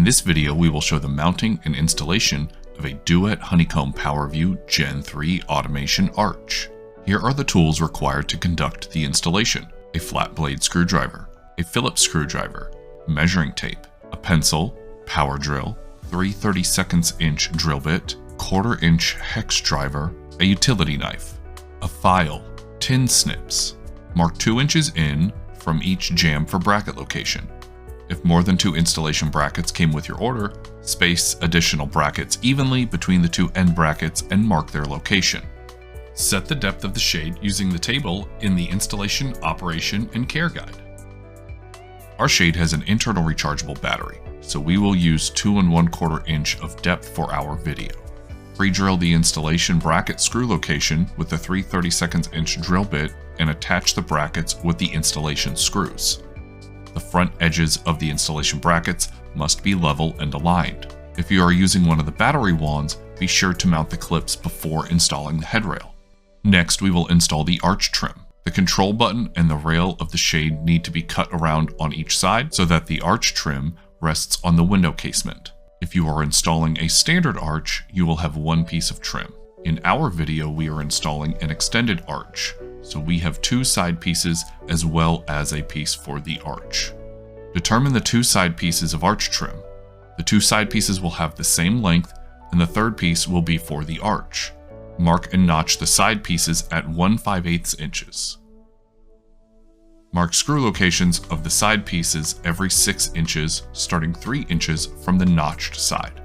this video, we will show the mounting and installation of a Duette Honeycomb PowerView Gen 3 automation arch. Here are the tools required to conduct the installation: a flat blade screwdriver, a Phillips screwdriver, measuring tape, a pencil, power drill, 3/32 drill bit, 1/4" hex driver, a utility knife, a file, tin snips. Mark 2 inches in from each jamb for bracket location. If more than 2 installation brackets came with your order, space additional brackets evenly between the 2 end brackets and mark their location. Set the depth of the shade using the table in the installation, operation, and care guide. Our shade has an internal rechargeable battery, so we will use 2 1/4" of depth for our video. Pre-drill the installation bracket screw location with the 3/32 drill bit and attach the brackets with the installation screws. The front edges of the installation brackets must be level and aligned. If you are using one of the battery wands, be sure to mount the clips before installing the headrail. Next, we will install the arch trim. The control button and the rail of the shade need to be cut around on each side so that the arch trim rests on the window casement. If you are installing a standard arch, you will have one piece of trim. In our video, we are installing an extended arch, so we have 2 side pieces as well as a piece for the arch. Determine the 2 side pieces of arch trim. The 2 side pieces will have the same length, and the third piece will be for the arch. Mark and notch the side pieces at 1/5/8 inches. Mark screw locations of the side pieces every 6 inches, starting 3 inches from the notched side.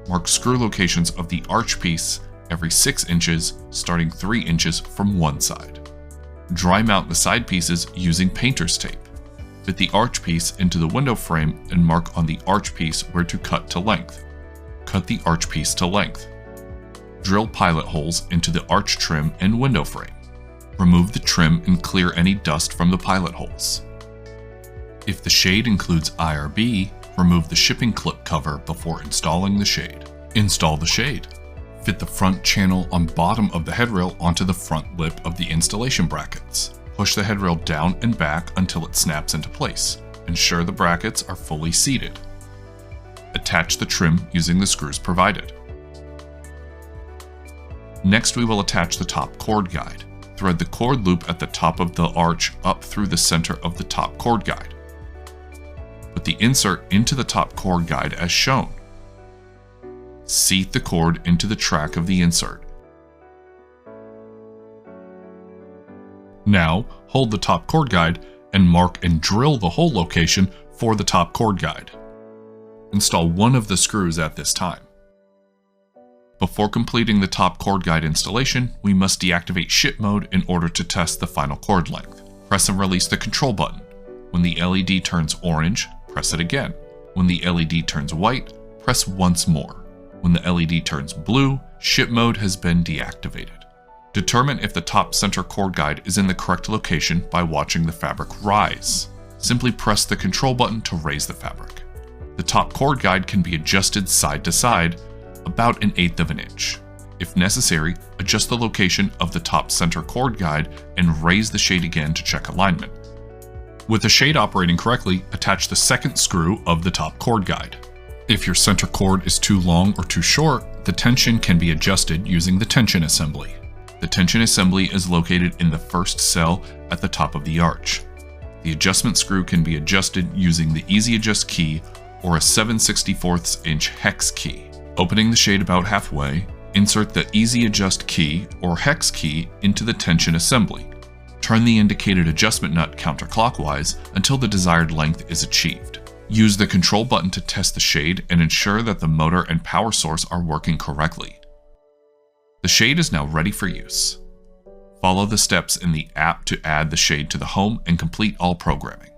Mark screw locations of the arch piece every 6 inches, starting 3 inches from one side. Dry mount the side pieces using painter's tape. Fit the arch piece into the window frame and mark on the arch piece where to cut to length. Cut the arch piece to length. Drill pilot holes into the arch trim and window frame. Remove the trim and clear any dust from the pilot holes. If the shade includes IRB, remove the shipping clip cover before installing the shade. Install the shade. Fit the front channel on bottom of the headrail onto the front lip of the installation brackets. Push the headrail down and back until it snaps into place. Ensure the brackets are fully seated. Attach the trim using the screws provided. Next, we will attach the top cord guide. Thread the cord loop at the top of the arch up through the center of the top cord guide. Put the insert into the top cord guide as shown. Seat the cord into the track of the insert. Now, hold the top cord guide and mark and drill the hole location for the top cord guide. Install one of the screws at this time. Before completing the top cord guide installation, we must deactivate ship mode in order to test the final cord length. Press and release the control button. When the LED turns orange, press it again. When the LED turns white, press once more. When the LED turns blue, ship mode has been deactivated. Determine if the top center cord guide is in the correct location by watching the fabric rise. Simply press the control button to raise the fabric. The top cord guide can be adjusted side to side, about 1/8 inch. If necessary, adjust the location of the top center cord guide and raise the shade again to check alignment. With the shade operating correctly, attach the second screw of the top cord guide. If your center cord is too long or too short, the tension can be adjusted using the tension assembly. The tension assembly is located in the first cell at the top of the arch. The adjustment screw can be adjusted using the Easy Adjust key or a 7/64" hex key. Opening the shade about halfway, insert the Easy Adjust key or hex key into the tension assembly. Turn the indicated adjustment nut counterclockwise until the desired length is achieved. Use the control button to test the shade and ensure that the motor and power source are working correctly. The shade is now ready for use. Follow the steps in the app to add the shade to the home and complete all programming.